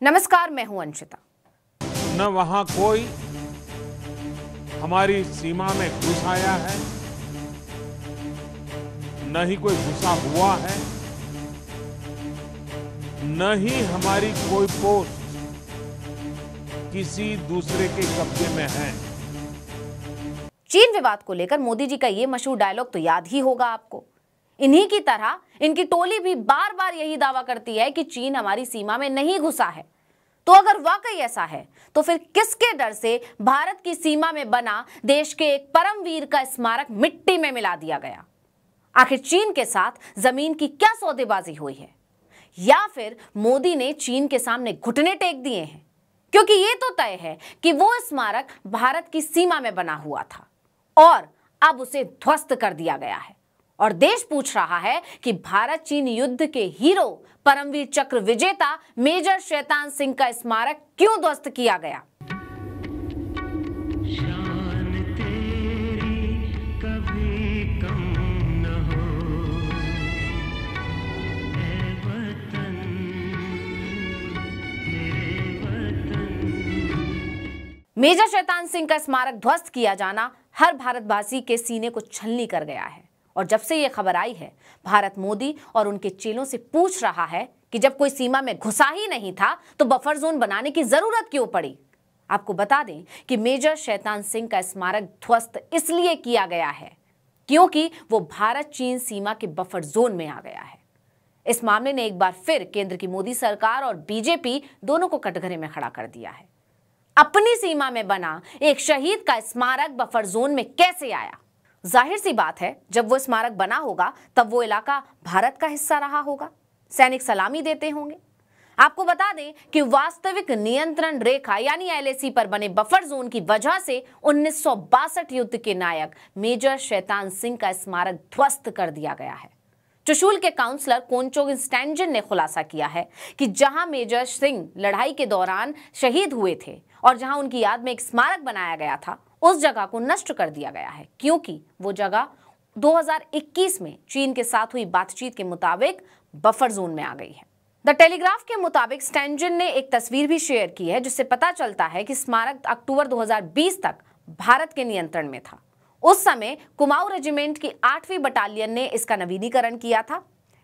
नमस्कार, मैं हूं अंशिता। न वहां कोई हमारी सीमा में घुस आया है, न ही कोई घुसा हुआ है, न ही हमारी कोई पोस्ट किसी दूसरे के कब्जे में है। चीन विवाद को लेकर मोदी जी का ये मशहूर डायलॉग तो याद ही होगा आपको। इन्हीं की तरह इनकी टोली भी बार बार यही दावा करती है कि चीन हमारी सीमा में नहीं घुसा है। तो अगर वाकई ऐसा है तो फिर किसके डर से भारत की सीमा में बना देश के एक परमवीर का स्मारक मिट्टी में मिला दिया गया? आखिर चीन के साथ जमीन की क्या सौदेबाजी हुई है, या फिर मोदी ने चीन के सामने घुटने टेक दिए हैं? क्योंकि ये तो तय है कि वो स्मारक भारत की सीमा में बना हुआ था और अब उसे ध्वस्त कर दिया गया है। और देश पूछ रहा है कि भारत चीन युद्ध के हीरो परमवीर चक्र विजेता मेजर शैतान सिंह का स्मारक क्यों ध्वस्त किया गया? शान तेरी कभी कम न हो, ऐ वतन, मेरे वतन। मेजर शैतान सिंह का स्मारक ध्वस्त किया जाना हर भारतवासी के सीने को छलनी कर गया है। और जब से ये खबर आई है, भारत मोदी और उनके चेलों से पूछ रहा है कि जब कोई सीमा में घुसा ही नहीं था तो बफर जोन बनाने की जरूरत क्यों पड़ी? आपको बता दें कि मेजर शैतान सिंह का स्मारक ध्वस्त इसलिए किया गया है क्योंकि वो भारत चीन सीमा के बफर जोन में आ गया है। इस मामले ने एक बार फिर केंद्र की मोदी सरकार और बीजेपी दोनों को कटघरे में खड़ा कर दिया है। अपनी सीमा में बना एक शहीद का स्मारक बफर जोन में कैसे आया? जाहिर सी बात है, जब वो स्मारक बना होगा तब वो इलाका भारत का हिस्सा रहा होगा, सैनिक सलामी देते होंगे। आपको बता दें कि वास्तविक नियंत्रण रेखा यानी एलएसी पर बने बफर जोन की वजह से 1962 युद्ध के नायक मेजर शैतान सिंह का स्मारक ध्वस्त कर दिया गया है। चुशूल के काउंसलर कोनचोग स्टैंजन ने खुलासा किया है कि जहां मेजर सिंह लड़ाई के दौरान शहीद हुए थे और जहां उनकी याद में एक स्मारक बनाया गया था, उस जगह को नष्ट कर दिया गया है क्योंकि वो जगह 2021 में चीन के साथ हुई बातचीत के मुताबिक बफर जोन में आ गई है। द टेलीग्राफ के मुताबिक स्टैंजन ने एक तस्वीर भी शेयर की है जिससे पता चलता है कि स्मारक अक्टूबर 2020 तक भारत के नियंत्रण में था। उस समय कुमाऊं रेजिमेंट की 8वीं बटालियन ने इसका नवीनीकरण किया था।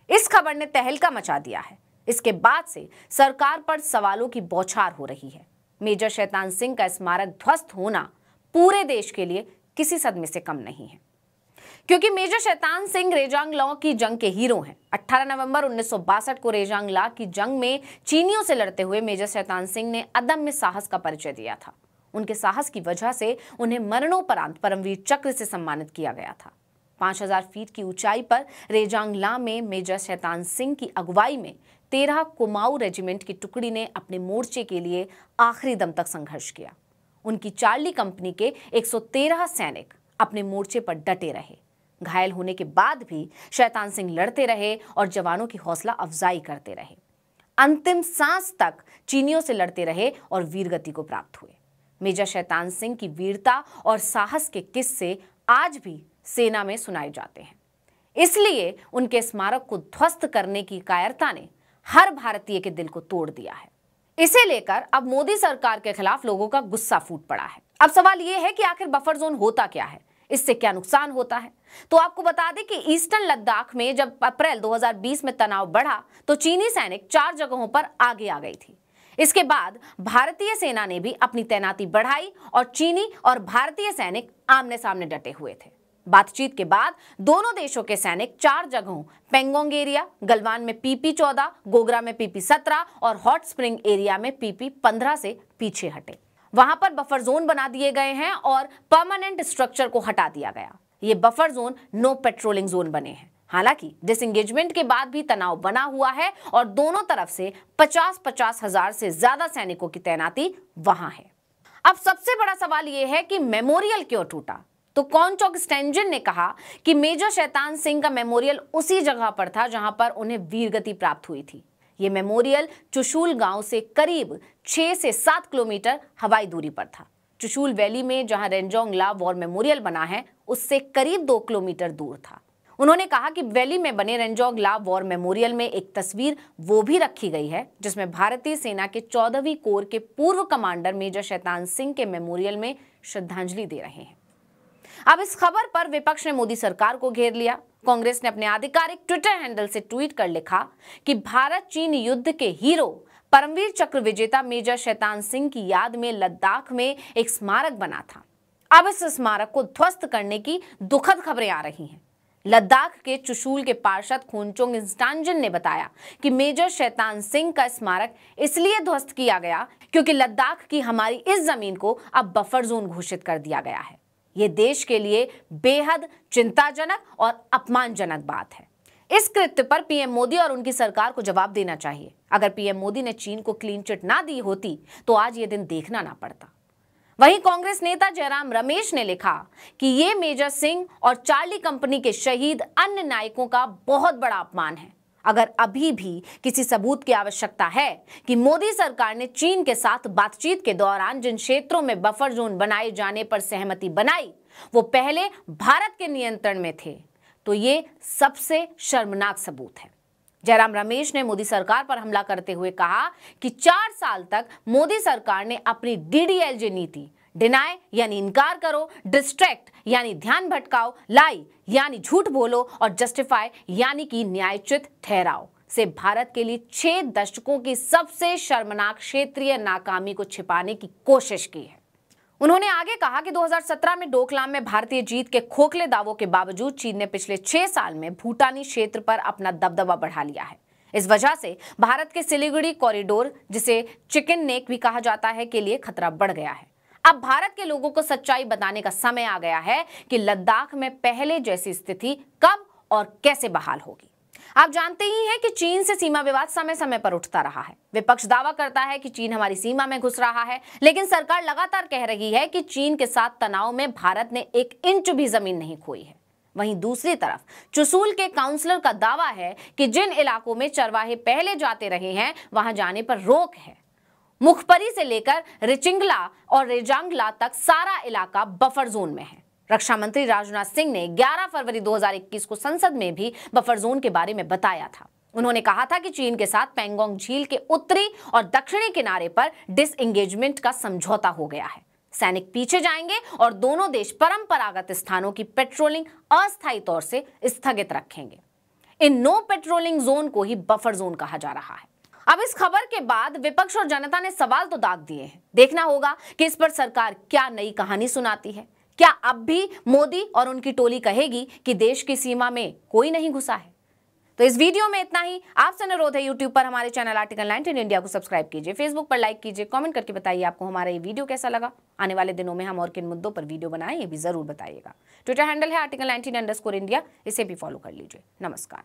इस खबर ने तहलका मचा दिया है। इसके बाद से सरकार पर सवालों की बौछार हो रही है। मेजर शैतान सिंह का स्मारक ध्वस्त होना पूरे देश के लिए किसी सदमे से कम नहीं है, क्योंकि मेजर शैतान सिंह रेजांग लॉ की जंग के हीरो हैं। 18 नवंबर 1962 को रेजांग लॉ की जंग में चीनियों से लड़ते हुए मेजर शैतान सिंह ने अदम्य साहस का परिचय दिया था। उनके साहस की वजह से उन्हें मरणोपरांत परमवीर चक्र से सम्मानित किया गया था। 5000 फीट की ऊंचाई पर रेजांग लॉ में मेजर शैतान सिंह की अगुवाई में 13 कुमाऊं रेजिमेंट की टुकड़ी ने अपने मोर्चे के लिए आखिरी दम तक संघर्ष किया। उनकी चार्ली कंपनी के 113 सैनिक अपने मोर्चे पर डटे रहे। घायल होने के बाद भी शैतान सिंह लड़ते रहे और जवानों की हौसला अफजाई करते रहे। अंतिम सांस तक चीनियों से लड़ते रहे और वीरगति को प्राप्त हुए। मेजर शैतान सिंह की वीरता और साहस के किस्से आज भी सेना में सुनाए जाते हैं। इसलिए उनके स्मारक को ध्वस्त करने की कायरता ने हर भारतीय के दिल को तोड़ दिया है। इसे लेकर अब मोदी सरकार के खिलाफ लोगों का गुस्सा फूट पड़ा है। अब सवाल यह है कि आखिर बफर जोन होता क्या है, इससे क्या नुकसान होता है? तो आपको बता दें कि ईस्टर्न लद्दाख में जब अप्रैल 2020 में तनाव बढ़ा तो चीनी सैनिक 4 जगहों पर आगे आ गई थी। इसके बाद भारतीय सेना ने भी अपनी तैनाती बढ़ाई और चीनी और भारतीय सैनिक आमने सामने डटे हुए थे। बातचीत के बाद दोनों देशों के सैनिक 4 जगहों पेंगोंग एरिया, गलवान में PP-14, गोगरा में PP-17 और हॉट स्प्रिंग एरिया में PP-15 से पीछे हटे। वहां पर बफर जोन बना दिए गए हैं और परमानेंट स्ट्रक्चर को हटा दिया गया। ये buffer zone no patrolling zone बने हैं। हालांकि डिसएंगेजमेंट के बाद भी तनाव बना हुआ है और दोनों तरफ से 50-50 हजार से ज्यादा सैनिकों की तैनाती वहां है। अब सबसे बड़ा सवाल यह है कि मेमोरियल क्यों टूटा? तो कोनचोग स्टैंजन ने कहा कि मेजर शैतान सिंह का मेमोरियल उसी जगह पर था जहां पर उन्हें वीरगति प्राप्त हुई थी। ये मेमोरियल चुशूल गांव से करीब 6 से 7 किलोमीटर हवाई दूरी पर था। चुशूल वैली में जहां रेंजोंग ला वॉर मेमोरियल बना है उससे करीब 2 किलोमीटर दूर था। उन्होंने कहा कि वैली में बने रेंजोंग ला वॉर मेमोरियल में एक तस्वीर वो भी रखी गई है जिसमें भारतीय सेना के 14वीं कोर के पूर्व कमांडर मेजर शैतान सिंह के मेमोरियल में श्रद्धांजलि दे रहे हैं। अब इस खबर पर विपक्ष ने मोदी सरकार को घेर लिया। कांग्रेस ने अपने आधिकारिक ट्विटर हैंडल से ट्वीट कर लिखा कि भारत चीन युद्ध के हीरो परमवीर चक्र विजेता मेजर शैतान सिंह की याद में लद्दाख में एक स्मारक बना था। अब इस स्मारक को ध्वस्त करने की दुखद खबरें आ रही हैं। लद्दाख के चुशूल के पार्षद खोंचोंग इंस्टांजन ने बताया कि मेजर शैतान सिंह का स्मारक इसलिए ध्वस्त किया गया क्योंकि लद्दाख की हमारी इस जमीन को अब बफर जोन घोषित कर दिया गया है। ये देश के लिए बेहद चिंताजनक और अपमानजनक बात है। इस कृत्य पर पीएम मोदी और उनकी सरकार को जवाब देना चाहिए। अगर पीएम मोदी ने चीन को क्लीन चिट ना दी होती तो आज ये दिन देखना ना पड़ता। वहीं कांग्रेस नेता जयराम रमेश ने लिखा कि ये मेजर सिंह और चार्ली कंपनी के शहीद अन्य नायकों का बहुत बड़ा अपमान है। अगर अभी भी किसी सबूत की आवश्यकता है कि मोदी सरकार ने चीन के साथ बातचीत के दौरान जिन क्षेत्रों में बफर जोन बनाए जाने पर सहमति बनाई वो पहले भारत के नियंत्रण में थे, तो ये सबसे शर्मनाक सबूत है। जयराम रमेश ने मोदी सरकार पर हमला करते हुए कहा कि 4 साल तक मोदी सरकार ने अपनी डीडीएलजे नीति डिनाय यानी इनकार करो, डिस्ट्रैक्ट यानी ध्यान भटकाओ, लाई यानी झूठ बोलो और जस्टिफाई यानी कि न्यायोचित ठहराओ से भारत के लिए 6 दशकों की सबसे शर्मनाक क्षेत्रीय नाकामी को छिपाने की कोशिश की है। उन्होंने आगे कहा कि 2017 में डोकलाम में भारतीय जीत के खोखले दावों के बावजूद चीन ने पिछले 6 साल में भूटानी क्षेत्र पर अपना दबदबा बढ़ा लिया है। इस वजह से भारत के सिलीगुड़ी कॉरिडोर, जिसे चिकन नेक भी कहा जाता है, के लिए खतरा बढ़ गया है। अब भारत के लोगों को सच्चाई बताने का समय आ गया है कि लद्दाख में पहले जैसी स्थिति कब और कैसे बहाल होगी। आप जानते ही हैं कि चीन से सीमा विवाद समय समय पर उठता रहा है। विपक्ष दावा करता है कि चीन हमारी सीमा में घुस रहा है, लेकिन सरकार लगातार कह रही है कि चीन के साथ तनाव में भारत ने 1 इंच भी जमीन नहीं खोई है। वहीं दूसरी तरफ चुशूल के काउंसलर का दावा है कि जिन इलाकों में चरवाहे पहले जाते रहे हैं वहां जाने पर रोक है। मुखपरी से लेकर रिचिंगला और रेजांगला तक सारा इलाका बफर जोन में है। रक्षा मंत्री राजनाथ सिंह ने 11 फरवरी 2021 को संसद में भी बफर जोन के बारे में बताया था। उन्होंने कहा था कि चीन के साथ पैंगोंग झील के उत्तरी और दक्षिणी किनारे पर डिसएंगेजमेंट का समझौता हो गया है। सैनिक पीछे जाएंगे और दोनों देश परंपरागत स्थानों की पेट्रोलिंग अस्थायी तौर से स्थगित रखेंगे। इन नो पेट्रोलिंग जोन को ही बफर जोन कहा जा रहा है। अब इस खबर के बाद विपक्ष और जनता ने सवाल तो दाग दिए हैं। देखना होगा कि इस पर सरकार क्या नई कहानी सुनाती है। क्या अब भी मोदी और उनकी टोली कहेगी कि देश की सीमा में कोई नहीं घुसा है? तो इस वीडियो में इतना ही। आपसे अनुरोध है, यूट्यूब पर हमारे चैनल आर्टिकल 19 इंडिया को सब्सक्राइब कीजिए, फेसबुक पर लाइक कीजिए, कमेंट करके बताइए आपको हमारा ये वीडियो कैसा लगा। आने वाले दिनों में हम और किन मुद्दों पर वीडियो बनाएं ये भी जरूर बताइएगा। ट्विटर हैंडल है article19_India, इसे भी फॉलो कर लीजिए। नमस्कार।